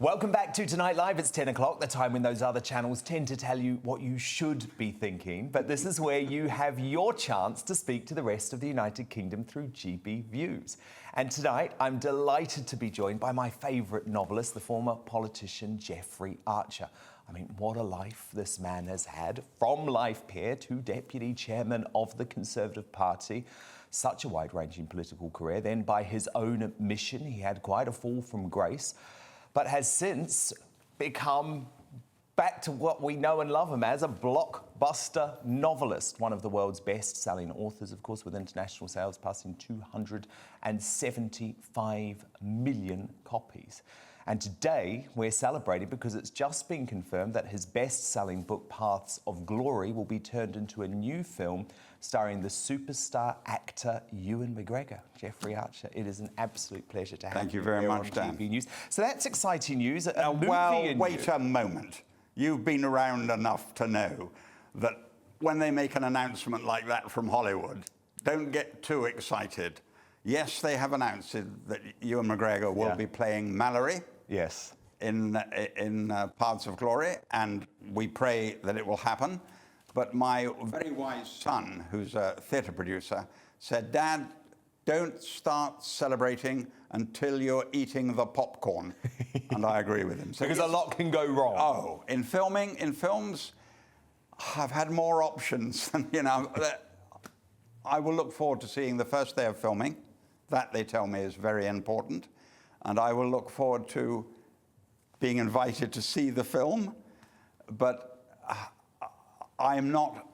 Welcome back to Tonight Live. It's 10 o'clock, the time when those other channels tend to tell you what you should be thinking. But this is where you have your chance to speak to the rest of the United Kingdom through GBNews. And tonight, I'm delighted to be joined by my favourite novelist, the former politician Jeffrey Archer. I mean, what a life this man has had, from life peer to deputy chairman of the Conservative Party. Such a wide-ranging political career. Then, by his own admission, he had quite a fall from grace, but has since become back to what we know and love him as, a blockbuster novelist. One of the world's best-selling authors, of course, with international sales passing 275 million copies. And today, we're celebrating because it's just been confirmed that his best-selling book, Paths of Glory, will be turned into a new film starring the superstar actor Ewan McGregor. Jeffrey Archer, it is an absolute pleasure to have you. Thank you very much, Dan. GBNews. So that's exciting news. Wait a moment. You've been around enough to know that when they make an announcement like that from Hollywood, don't get too excited. Yes, they have announced that Ewan McGregor will be playing Mallory. Yes. In Paths of Glory, and we pray that it will happen. But my very wise son, who's a theatre producer, said, "Dad, don't start celebrating until you're eating the popcorn." And I agree with him. So because a lot can go wrong. Oh, in films, I've had more options. I will look forward to seeing the first day of filming. That, they tell me, is very important. And I will look forward to being invited to see the film. But I'm not...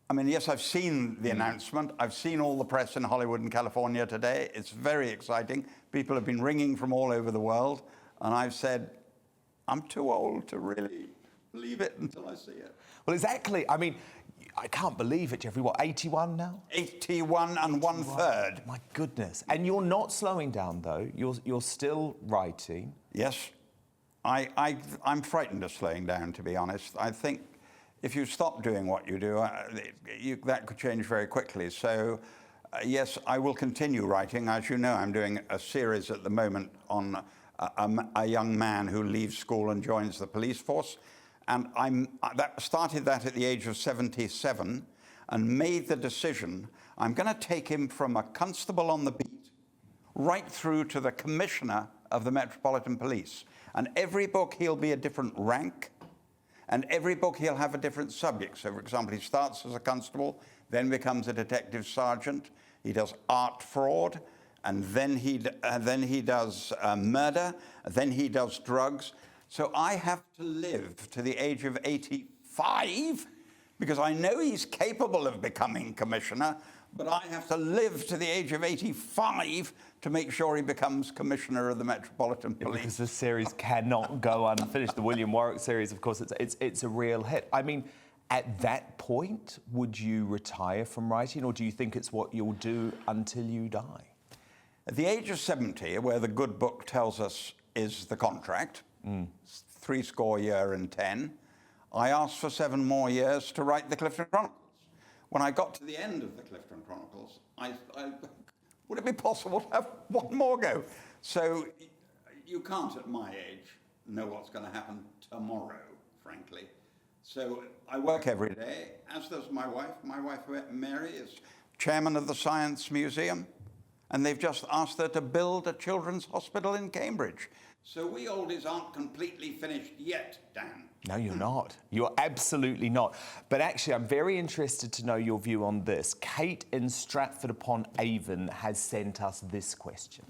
I mean, yes, I've seen the announcement. I've seen all the press in Hollywood and California today. It's very exciting. People have been ringing from all over the world. And I've said, I'm too old to really believe it until I see it. Well, exactly. I mean, I can't believe it, Jeffrey. What, 81 now? 81 and 1/3. My goodness. And you're not slowing down, though. You're still writing. Yes. I'm frightened of slowing down, to be honest. I think if you stop doing what you do, that could change very quickly. So, yes, I will continue writing. As you know, I'm doing a series at the moment on a young man who leaves school and joins the police force. And started that at the age of 77 and made the decision, I'm going to take him from a constable on the beat right through to the commissioner of the Metropolitan Police. And every book he'll be a different rank, and every book he'll have a different subject. So, for example, he starts as a constable, then becomes a detective sergeant. He does art fraud, and then he does murder, then he does drugs. So I have to live to the age of 85 because I know he's capable of becoming commissioner, but I have to live to the age of 85 to make sure he becomes commissioner of the Metropolitan Police. Because the series cannot go unfinished. The William Warwick series, of course, it's a real hit. I mean, at that point, would you retire from writing, or do you think it's what you'll do until you die? At the age of 70, where the good book tells us is the contract, 70 years and 10, I asked for 7 more years to write the Clifton Chronicles. When I got to the end of the Clifton Chronicles, would it be possible to have one more go? So you can't, at my age, know what's going to happen tomorrow, frankly. So I work every day, as does my wife. My wife, Mary, is chairman of the Science Museum, and they've just asked her to build a children's hospital in Cambridge. So we oldies aren't completely finished yet, Dan. No, you're not. You're absolutely not. But actually, I'm very interested to know your view on this. Kate in Stratford-upon-Avon has sent us this question.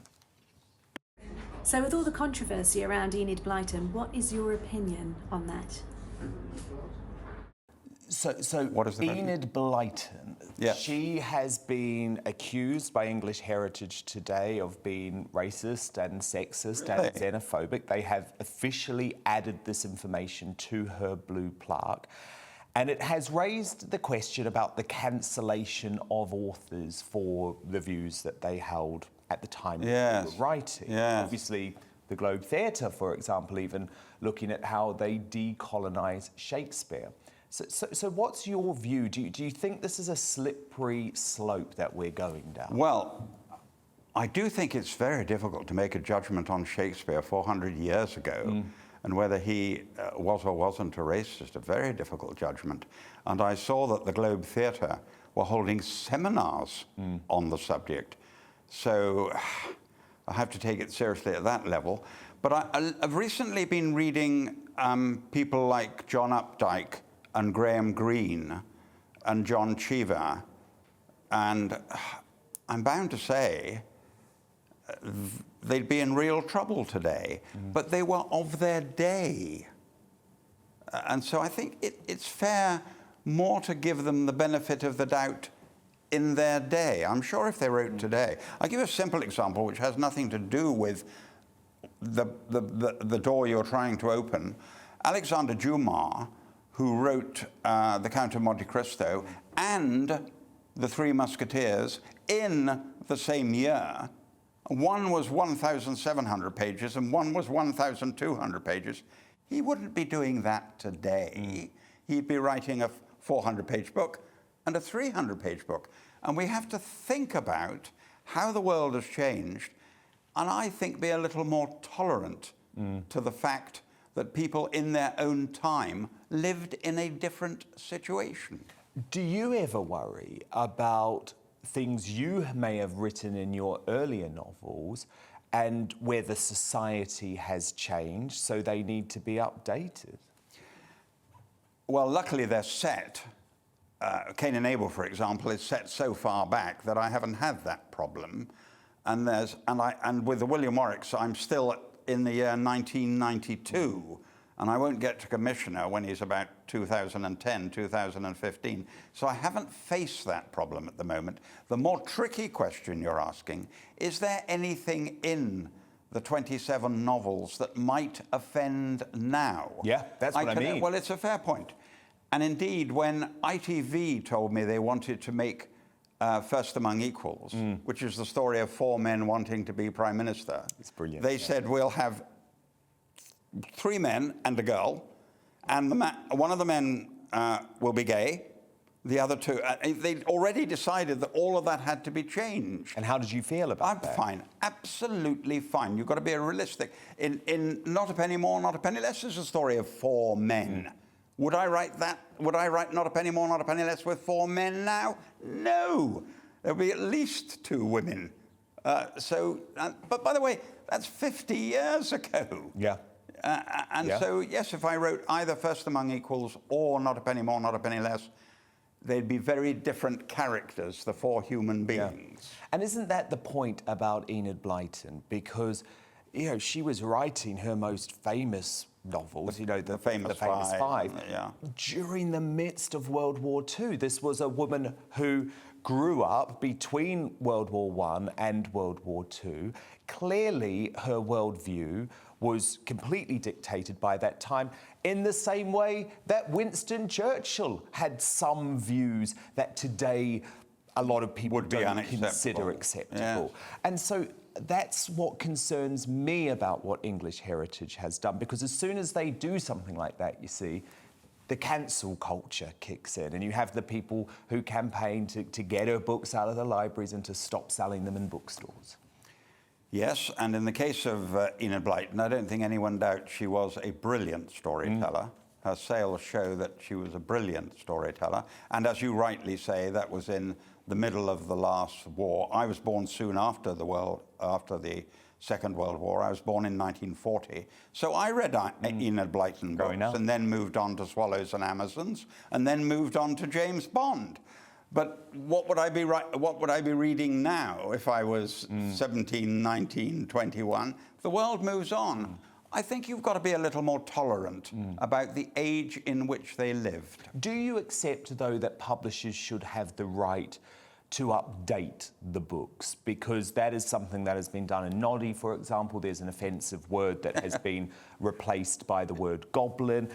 So with all the controversy around Enid Blyton, what is your opinion on that? So what is the Enid Blyton, yes. She has been accused by English Heritage Today of being racist and sexist and xenophobic. They have officially added this information to her blue plaque. And it has raised the question about the cancellation of authors for the views that they held at the time that they were writing. Yes. Obviously, the Globe Theatre, for example, even looking at how they decolonise Shakespeare. So what's your view? Do you think this is a slippery slope that we're going down? Well, I do think it's very difficult to make a judgment on Shakespeare 400 years ago, and whether he was or wasn't a racist, a very difficult judgment. And I saw that the Globe Theatre were holding seminars on the subject. So I have to take it seriously at that level. But I've recently been reading people like John Updike and Graham Greene and John Cheever, and I'm bound to say they'd be in real trouble today, but they were of their day. And so I think it's fair more to give them the benefit of the doubt in their day. I'm sure if they wrote today. I'll give you a simple example which has nothing to do with the door you're trying to open. Alexander Dumas, who wrote The Count of Monte Cristo and The Three Musketeers in the same year, one was 1,700 pages and one was 1,200 pages. He wouldn't be doing that today. He'd be writing a 400-page book and a 300-page book. And we have to think about how the world has changed, and I think be a little more tolerant to the fact that people in their own time lived in a different situation. Do you ever worry about things you may have written in your earlier novels and where the society has changed, so they need to be updated? Well, luckily they're set. Cain and Abel, for example, is set so far back that I haven't had that problem. And with the William Warwicks, I'm still in the year 1992, and I won't get to commissioner when he's about 2010, 2015. So I haven't faced that problem at the moment. The more tricky question you're asking, is there anything in the 27 novels that might offend now? Yeah, that's what I mean. Well, it's a fair point. And indeed, when ITV told me they wanted to make First Among Equals, which is the story of four men wanting to be Prime Minister, it's brilliant. They said, we'll have 3 men and a girl, and one of the men will be gay, the other 2. They'd already decided that all of that had to be changed. And how did you feel about that? I'm fine, absolutely fine. You've got to be realistic. In Not a Penny More, Not a Penny Less is a story of 4 men. Would I write that? Would I write Not a Penny More, Not a Penny Less with 4 men now? No. There'll be at least 2 women. But by the way, that's 50 years ago. Yeah. So, yes, if I wrote either First Among Equals or Not a Penny More, Not a Penny Less, they'd be very different characters, the 4 human beings. Yeah. And isn't that the point about Enid Blyton? Because, you know, she was writing her most famous novels, the famous five, during the midst of World War II. This was a woman who grew up between World War I and World War II. Clearly, her worldview was completely dictated by that time, in the same way that Winston Churchill had some views that today a lot of people don't consider acceptable. Yeah. And so that's what concerns me about what English Heritage has done, because as soon as they do something like that, you see, the cancel culture kicks in, and you have the people who campaign to get her books out of the libraries and to stop selling them in bookstores. Yes, and in the case of Enid Blyton, I don't think anyone doubts she was a brilliant storyteller. Her sales show that she was a brilliant storyteller. And as you rightly say, that was in the middle of the last war. I was born soon after the Second World War. I was born in 1940. So I read Enid Blyton books and then moved on to Swallows and Amazons and then moved on to James Bond. But what would I be reading now if I was 17, 19, 21? The world moves on. I think you've got to be a little more tolerant about the age in which they lived. Do you accept, though, that publishers should have the right to update the books? Because that is something that has been done in Noddy, for example. There's an offensive word that has been replaced by the word goblin.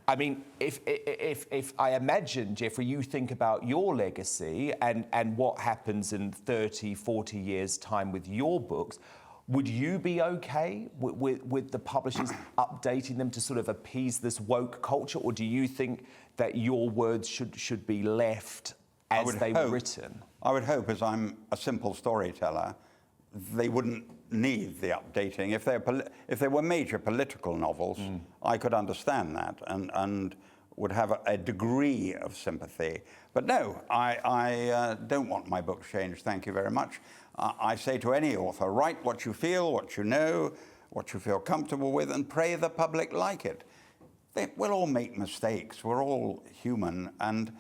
I mean, if I imagine, Geoffrey, you think about your legacy and what happens in 30, 40 years' time with your books, would you be okay with the publishers updating them to sort of appease this woke culture, or do you think that your words should be left as they were written? I would hope, as I'm a simple storyteller, they wouldn't need the updating. If they were major political novels, I could understand that and would have a degree of sympathy. But no, I don't want my books changed, thank you very much. I say to any author, write what you feel, what you know, what you feel comfortable with, and pray the public like it. We'll all make mistakes, we're all human, and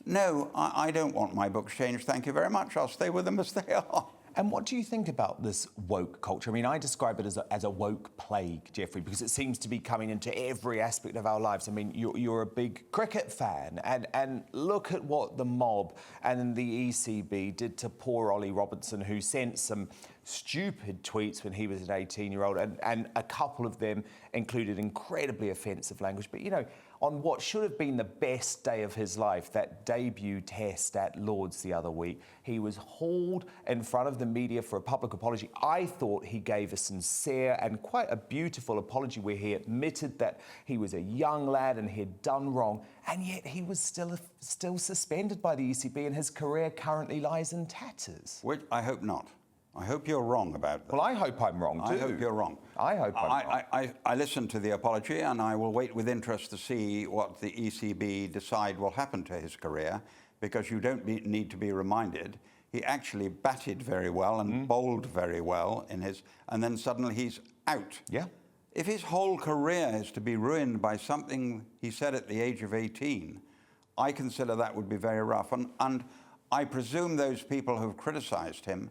no, I don't want my books changed, thank you very much. I'll stay with them as they are. And what do you think about this woke culture? I mean, I describe it as a woke plague, Geoffrey, because it seems to be coming into every aspect of our lives. I mean, you're a big cricket fan, and look at what the mob and the ECB did to poor Ollie Robertson, who sent some stupid tweets when he was an 18-year-old, and a couple of them included incredibly offensive language. But, you know, on what should have been the best day of his life, that debut test at Lord's the other week, he was hauled in front of the media for a public apology. I thought he gave a sincere and quite a beautiful apology where he admitted that he was a young lad and he had done wrong, and yet he was still suspended by the ECB, and his career currently lies in tatters. Which I hope not. I hope you're wrong about that. Well, I hope I'm wrong too. I hope you're wrong. I hope I'm wrong. I listened to the apology, and I will wait with interest to see what the ECB decide will happen to his career, because you don't need to be reminded. He actually batted very well and bowled very well and then suddenly he's out. Yeah. If his whole career is to be ruined by something he said at the age of 18, I consider that would be very rough. And I presume those people who've criticised him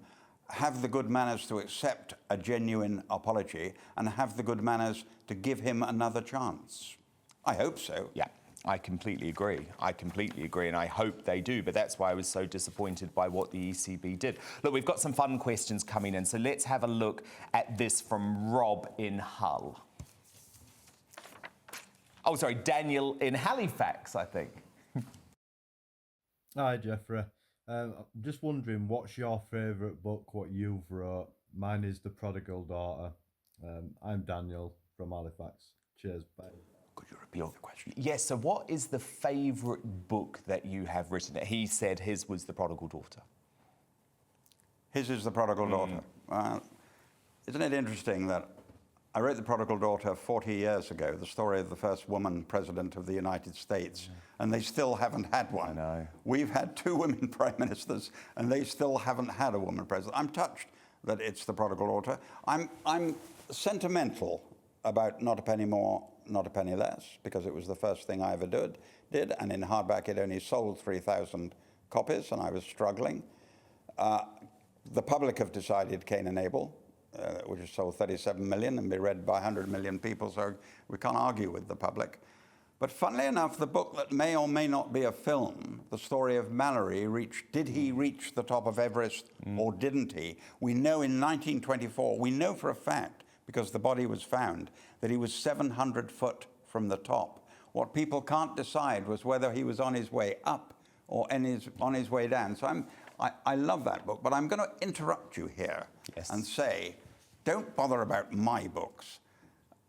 have the good manners to accept a genuine apology and have the good manners to give him another chance. I hope so. Yeah, I completely agree. And I hope they do. But that's why I was so disappointed by what the ECB did. Look, we've got some fun questions coming in, so let's have a look at this from Rob in Hull. Oh, sorry, Daniel in Halifax, I think. Hi, Geoffrey. I'm just wondering, what's your favourite book, what you've wrote? Mine is The Prodigal Daughter. I'm Daniel from Halifax. Cheers, bye. Could you repeat the question? Yes, so what is the favourite book that you have written? He said his was The Prodigal Daughter. His is The Prodigal Daughter. Isn't it interesting that I wrote The Prodigal Daughter 40 years ago, the story of the first woman president of the United States, and they still haven't had one. I know. We've had 2 women prime ministers, and they still haven't had a woman president. I'm touched that it's The Prodigal Daughter. I'm sentimental about Not a Penny More, Not a Penny Less, because it was the first thing I ever did, and in hardback it only sold 3,000 copies, and I was struggling. The public have decided Cain and Abel, which has sold 37 million and be read by 100 million people, so we can't argue with the public. But funnily enough, the book that may or may not be a film, the story of Mallory, did he reach the top of Everest or didn't he? We know in 1924, we know for a fact, because the body was found, that he was 700 foot from the top. What people can't decide was whether he was on his way up or on his way down. So I love that book, but I'm going to interrupt you here and say, don't bother about my books.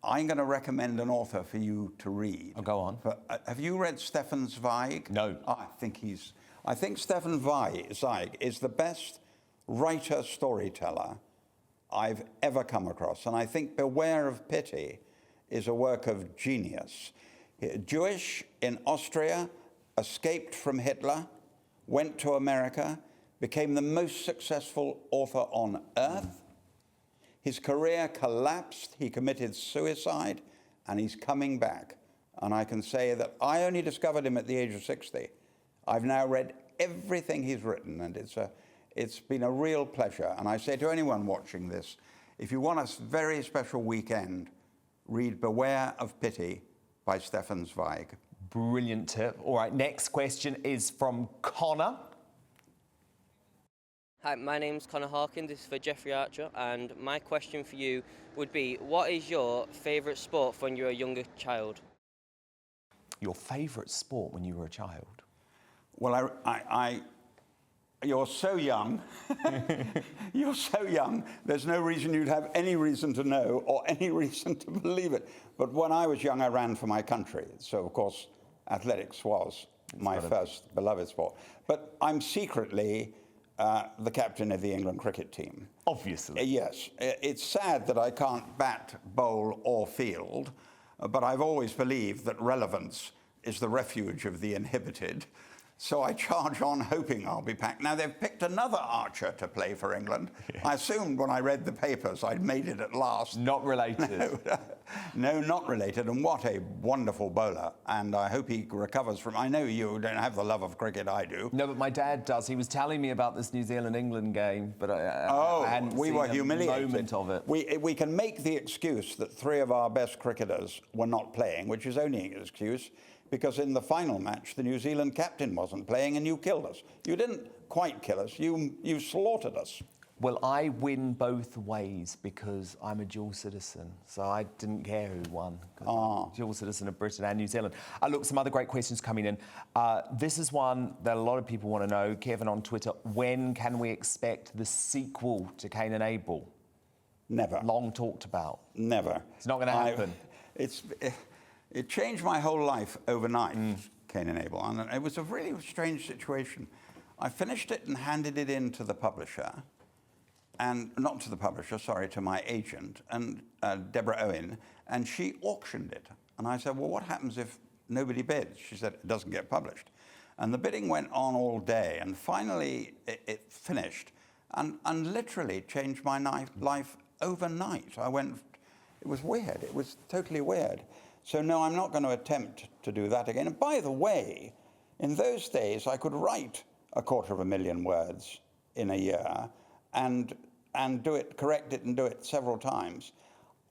I'm going to recommend an author for you to read. Oh, go on. Have you read Stefan Zweig? No. I think Stefan Zweig is the best writer storyteller I've ever come across, and I think Beware of Pity is a work of genius. Jewish in Austria, escaped from Hitler, went to America, became the most successful author on earth. His career collapsed, he committed suicide, and he's coming back. And I can say that I only discovered him at the age of 60. I've now read everything he's written, and it's been a real pleasure. And I say to anyone watching this, if you want a very special weekend, read Beware of Pity by Stefan Zweig. Brilliant tip. All right, next question is from Connor. Hi, my name's Connor Hawkins, this is for Geoffrey Archer, and my question for you would be, what is your favourite sport when you were a younger child? Your favourite sport when you were a child? Well, you're so young. You're so young, there's no reason you'd have any reason to know or any reason to believe it. But when I was young, I ran for my country. So, of course, athletics was my first beloved sport. But I'm secretly the captain of the England cricket team. Obviously. Yes. It's sad that I can't bat, bowl or field, but I've always believed that relevance is the refuge of the inhibited. So I charge on hoping I'll be back. Now, they've picked another archer to play for England. Yeah. I assumed when I read the papers I'd made it at last. Not related. No, not related. And what a wonderful bowler. And I hope he recovers from... I know you don't have the love of cricket I do. No, but my dad does. He was telling me about this New Zealand-England game, but I hadn't we seen were a humiliated. moment of it. We can make the excuse that 3 of our best cricketers were not playing, which is only an excuse, because in the final match, the New Zealand captain wasn't playing and you killed us. You didn't quite kill us, you slaughtered us. Well, I win both ways because I'm a dual citizen, so I didn't care who won. I'm a dual citizen of Britain and New Zealand. Look, some other great questions coming in. This is one that a lot of people want to know. Kevin on Twitter, when can we expect the sequel to Cain and Abel? Never. Long talked about. Never. It's not going to happen. It changed my whole life overnight, Cain and Abel, and it was a really strange situation. I finished it and handed it in to the publisher, and not to the publisher, sorry, to my agent, and Deborah Owen, and she auctioned it. And I said, well, what happens if nobody bids? She said, it doesn't get published. And the bidding went on all day, and finally it finished, and literally changed my life overnight. It was weird, it was totally weird. So no, I'm not going to attempt to do that again. And by the way, in those days, I could write 250,000 words in a year and do it, correct it and do it several times.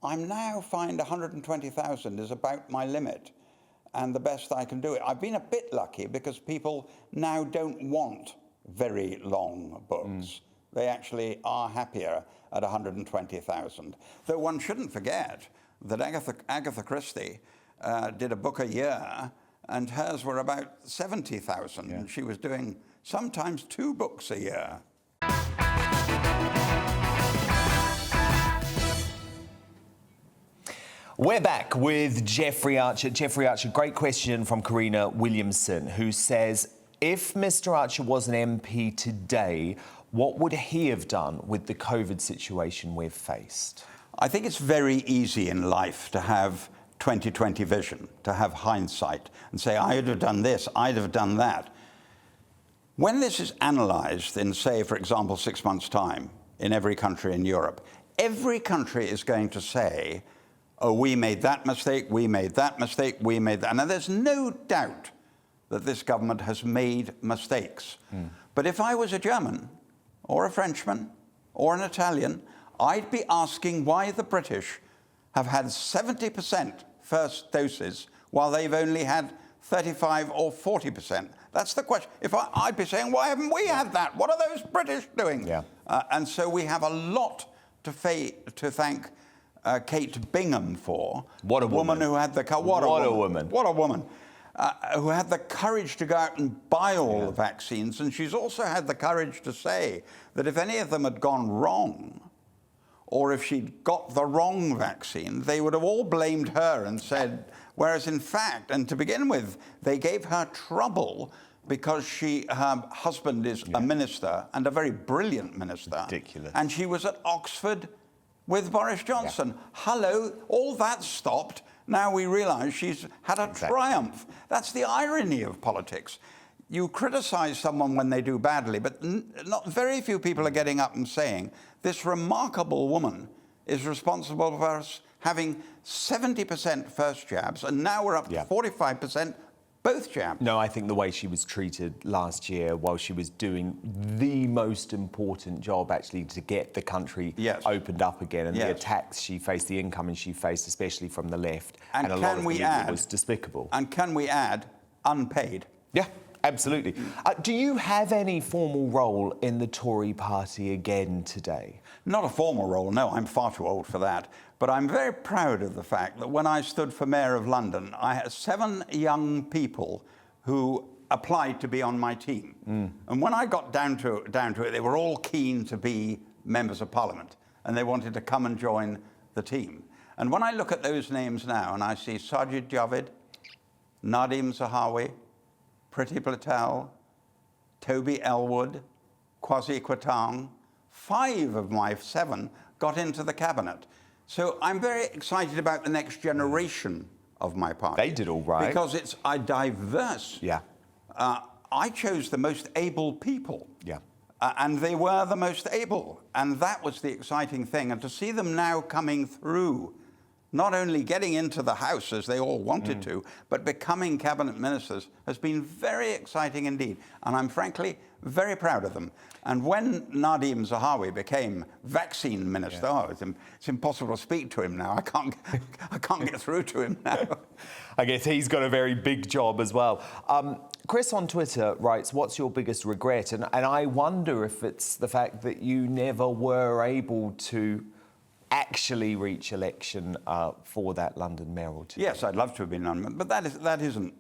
I'm now find 120,000 is about my limit and the best I can do it. I've been a bit lucky because people now don't want very long books. They actually are happier at 120,000. Though one shouldn't forget that Agatha Christie did a book a year, and hers were about 70,000. Yeah. And she was doing sometimes 2 books a year. We're back with Jeffrey Archer. Jeffrey Archer, great question from Karina Williamson, who says, if Mr. Archer was an MP today, what would he have done with the COVID situation we've faced? I think it's very easy in life to have 20/20 vision, to have hindsight and say, I'd have done this, I'd have done that. When this is analysed in, say, for example, 6 months' time in every country in Europe, every country is going to say, oh, we made that mistake, we made that mistake, we made that. Now, there's no doubt that this government has made mistakes. But if I was a German or a Frenchman or an Italian, I'd be asking why the British have had 70% first doses while they've only had 35 or 40%. That's the question. I'd be saying, why haven't we had that? What are those British doing? Yeah. And so we have a lot to thank Kate Bingham for. What a woman who had the What a woman. What a woman. Who had the courage to go out and buy all the vaccines. And she's also had the courage to say that if any of them had gone wrong, or if she'd got the wrong vaccine, they would have all blamed her and said, whereas in fact, and to begin with, they gave her trouble because her husband is a minister and a very brilliant minister. Ridiculous. And she was at Oxford with Boris Johnson. Yeah. Hello, all that stopped. Now we realise she's had a triumph. That's the irony of politics. You criticise someone when they do badly, but not very few people are getting up and saying, this remarkable woman is responsible for us having 70% first jabs, and now we're up to 45% both jabs. No, I think the way she was treated last year while she was doing the most important job actually to get the country opened up again, and the attacks she faced, the incoming she faced, especially from the left, and a lot of people, was despicable. And can we add unpaid? Yeah. Absolutely. Do you have any formal role in the Tory party again today? Not a formal role, no. I'm far too old for that. But I'm very proud of the fact that when I stood for Mayor of London, I had 7 young people who applied to be on my team. And when I got down to it, they were all keen to be members of Parliament, and they wanted to come and join the team. And when I look at those names now, and I see Sajid Javid, Nadeem Zahawi, Priti Patel, Toby Elwood, Kwasi Kwarteng, 5 of my 7 got into the cabinet. So I'm very excited about the next generation of my party. They did all right. Because it's a diverse. Yeah. I chose the most able people. Yeah. And they were the most able. And that was the exciting thing. And to see them now coming through, not only getting into the House as they all wanted to, but becoming cabinet ministers has been very exciting indeed. And I'm frankly very proud of them. And when Nadeem Zahawi became vaccine minister, it's impossible to speak to him now. I can't get through to him now. I guess he's got a very big job as well. Chris on Twitter writes, what's your biggest regret? And I wonder if it's the fact that you never were able to actually reach election for that London mayoralty. Yes, I'd love to have been on, but that isn't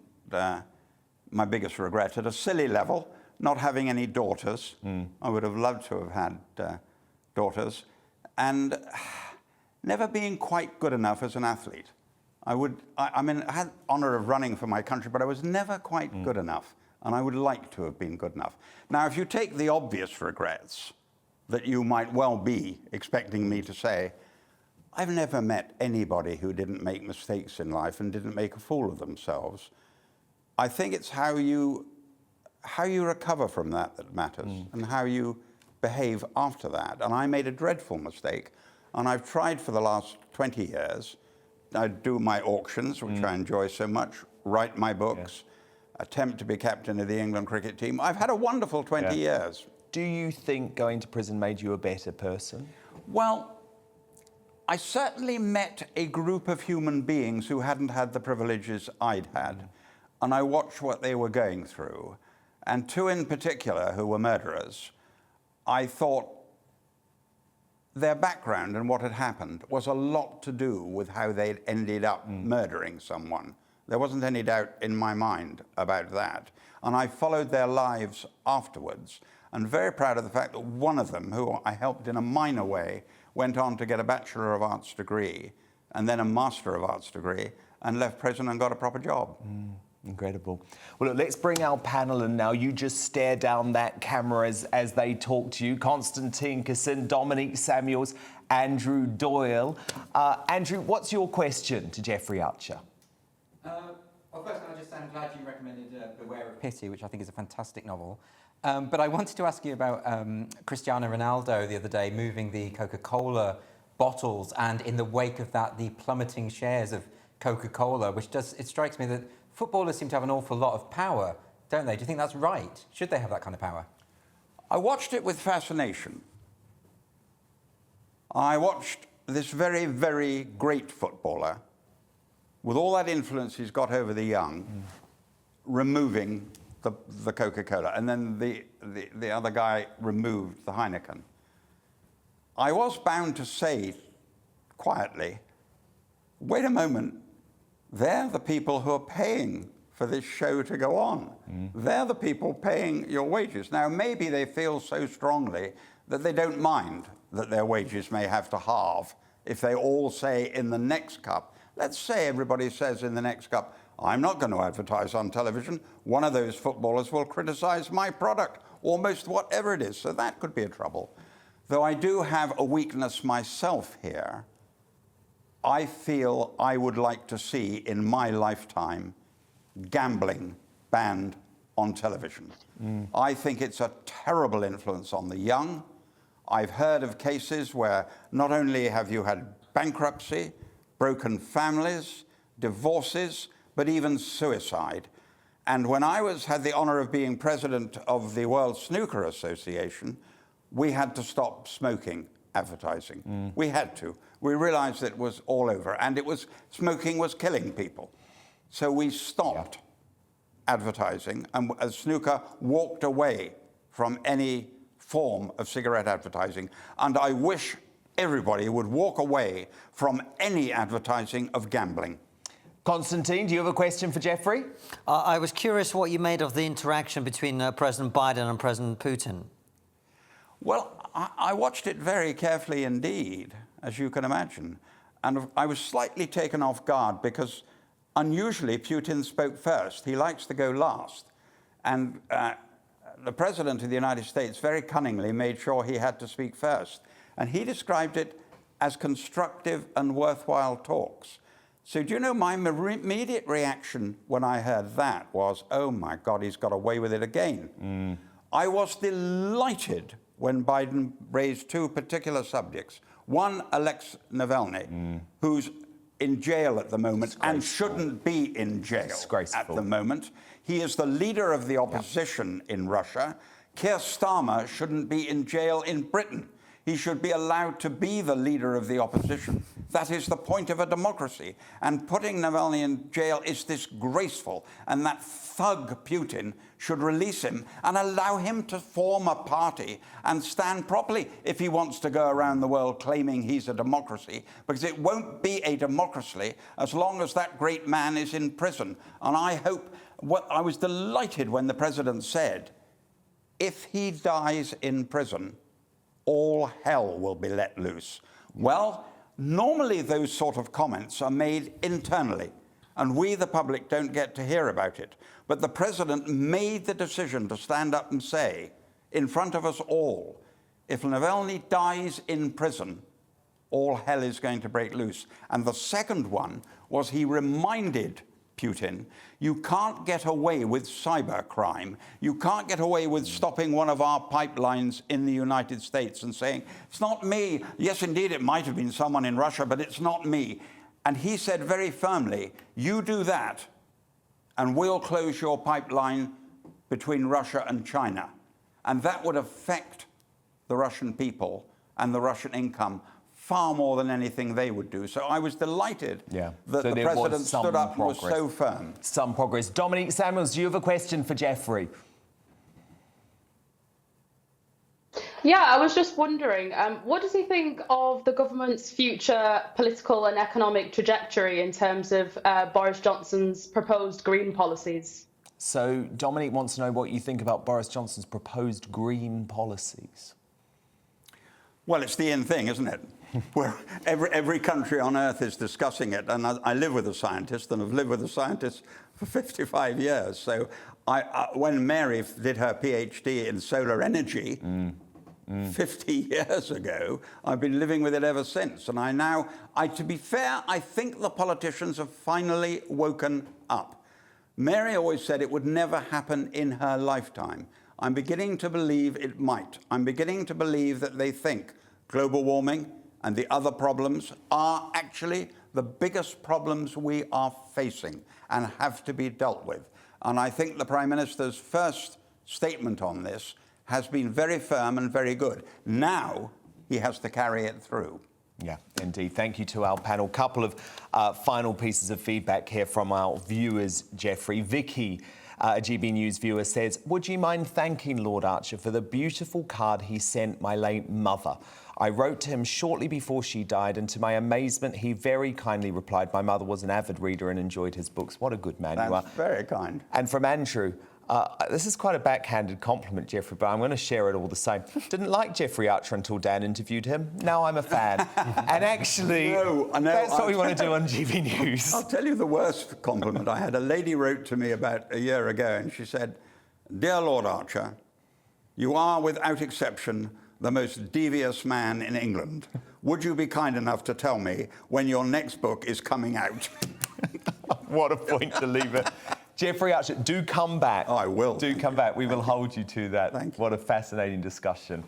my biggest regret. At a silly level, not having any daughters. I would have loved to have had daughters. And never being quite good enough as an athlete. I mean, I had the honour of running for my country, but I was never quite good enough. And I would like to have been good enough. Now, if you take the obvious regrets that you might well be expecting me to say, I've never met anybody who didn't make mistakes in life and didn't make a fool of themselves. I think it's how you recover from that matters, and how you behave after that. And I made a dreadful mistake, and I've tried for the last 20 years. I do my auctions, which I enjoy so much, write my books, attempt to be captain of the England cricket team. I've had a wonderful 20 years. Do you think going to prison made you a better person? Well, I certainly met a group of human beings who hadn't had the privileges I'd had, and I watched what they were going through. And 2 in particular, who were murderers, I thought their background and what had happened was a lot to do with how they'd ended up murdering someone. There wasn't any doubt in my mind about that. And I followed their lives afterwards, and very proud of the fact that one of them, who I helped in a minor way, went on to get a Bachelor of Arts degree and then a Master of Arts degree, and left prison and got a proper job. Incredible. Well, look, let's bring our panel in now. You just stare down that camera as they talk to you. Constantine Cassin, Dominique Samuels, Andrew Doyle. Andrew, what's your question to Jeffrey Archer? Well, first, I'm glad you recommended Beware of Pity, which I think is a fantastic novel. But I wanted to ask you about Cristiano Ronaldo the other day moving the Coca-Cola bottles, and in the wake of that, the plummeting shares of Coca-Cola, it strikes me that footballers seem to have an awful lot of power, don't they? Do you think that's right? Should they have that kind of power? I watched it with fascination. I watched this very, very great footballer, with all that influence he's got over the young, removing the Coca-Cola, and then the other guy removed the Heineken. I was bound to say, quietly, wait a moment, they're the people who are paying for this show to go on. They're the people paying your wages. Now, maybe they feel so strongly that they don't mind that their wages may have to halve if they all say in the next cup. Let's say everybody says in the next cup, I'm not going to advertise on television. One of those footballers will criticize my product, almost whatever it is. So that could be a trouble. Though I do have a weakness myself here. I feel I would like to see in my lifetime gambling banned on television. I think it's a terrible influence on the young. I've heard of cases where not only have you had bankruptcy, broken families, divorces, but even suicide. And when I had the honor of being president of the World Snooker Association, we had to stop smoking advertising. We had to. We realized it was all over, and smoking was killing people. So we stopped advertising, and as snooker walked away from any form of cigarette advertising. And I wish everybody would walk away from any advertising of gambling. Constantine, do you have a question for Jeffrey? I was curious what you made of the interaction between President Biden and President Putin. Well, I watched it very carefully indeed, as you can imagine. And I was slightly taken off guard because unusually Putin spoke first. He likes to go last. And the President of the United States very cunningly made sure he had to speak first. And he described it as constructive and worthwhile talks. So do you know, my immediate reaction when I heard that was, oh my God, he's got away with it again. I was delighted when Biden raised two particular subjects. One, Alexei Navalny, who's in jail at the moment and shouldn't be in jail at the moment. He is the leader of the opposition in Russia. Keir Starmer shouldn't be in jail in Britain. He should be allowed to be the leader of the opposition. That is the point of a democracy. And putting Navalny in jail is disgraceful. And that thug Putin should release him and allow him to form a party and stand properly if he wants to go around the world claiming he's a democracy, because it won't be a democracy as long as that great man is in prison. And I was delighted when the president said, if he dies in prison, all hell will be let loose. Well, normally those sort of comments are made internally, and we, the public, don't get to hear about it. But the president made the decision to stand up and say, in front of us all, if Navalny dies in prison, all hell is going to break loose. And the second one was he reminded Putin, you can't get away with cybercrime. You can't get away with stopping one of our pipelines in the United States and saying, it's not me. Yes, indeed, it might have been someone in Russia, but it's not me. And he said very firmly, you do that, and we'll close your pipeline between Russia and China. And that would affect the Russian people and the Russian income far more than anything they would do. So I was delighted that the president stood up and was so firm. Some progress. Dominique Samuels, do you have a question for Geoffrey? Yeah, I was just wondering, what does he think of the government's future political and economic trajectory in terms of Boris Johnson's proposed green policies? So Dominique wants to know what you think about Boris Johnson's proposed green policies. Well, it's the in thing, isn't it? Where every country on earth is discussing it. And I live with a scientist, and I've lived with a scientist for 55 years. So when Mary did her PhD in solar energy 50 years ago, I've been living with it ever since. And to be fair, I think the politicians have finally woken up. Mary always said it would never happen in her lifetime. I'm beginning to believe it might. I'm beginning to believe that they think global warming and the other problems are actually the biggest problems we are facing and have to be dealt with. And I think the Prime Minister's first statement on this has been very firm and very good. Now he has to carry it through. Yeah, indeed. Thank you to our panel. Couple of final pieces of feedback here from our viewers, Geoffrey. Vicky, a GB News viewer, says, would you mind thanking Lord Archer for the beautiful card he sent my late mother? I wrote to him shortly before she died, and to my amazement, he very kindly replied, my mother was an avid reader and enjoyed his books. What a good man you are. That's very kind. And from Andrew, this is quite a backhanded compliment, Geoffrey, but I'm going to share it all the same. Didn't like Geoffrey Archer until Dan interviewed him. Now I'm a fan. And actually, that's what we want to do on GB News. I'll tell you the worst compliment. I had a lady wrote to me about a year ago, and she said, dear Lord Archer, you are, without exception, the most devious man in England. Would you be kind enough to tell me when your next book is coming out? What a point to leave it. Geoffrey Archer, do come back. I will. Do come back. We will hold you to that. Thank you. What a fascinating discussion.